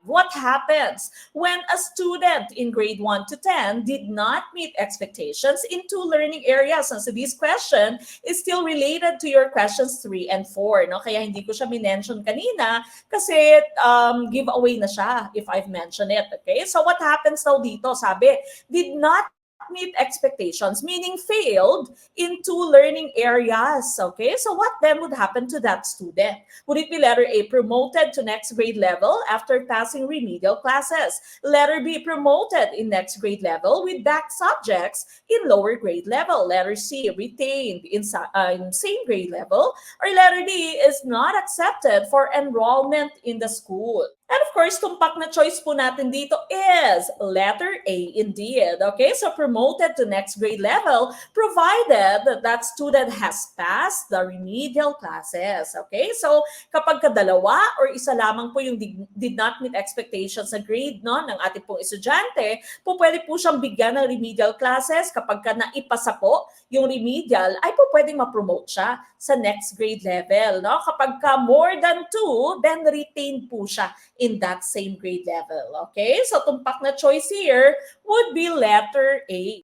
What happens when a student in grade 1 to 10 did not meet expectations in two learning areas? And so this question is still related to your questions 3 and 4. No? Kaya hindi ko siya minention kanina kasi giveaway na siya if I've mentioned it. Okay? So what happens daw dito? Sabi, did not meet expectations, meaning failed in two learning areas. Okay, so what then would happen to that student? Would it be letter A, promoted to next grade level after passing remedial classes? Letter B, promoted in next grade level with back subjects in lower grade level? Letter C, retained in same grade level? Or letter D, is not accepted for enrollment in the school? And of course, tumpak na choice po natin dito is letter A indeed. Okay, so promoted to next grade level provided that that student has passed the remedial classes. Okay, so kapag kadalawa or isa lamang po yung did not meet expectations sa grade no, ng ating pong estudyante, po pwede po siyang bigyan ng remedial classes. Kapag ka naipasa po yung remedial, ay po pwedeng ma-promote siya sa next grade level. No? Kapag ka more than 2, then retain po siya in that same grade level. Okay? So tumpak na choice here would be letter A.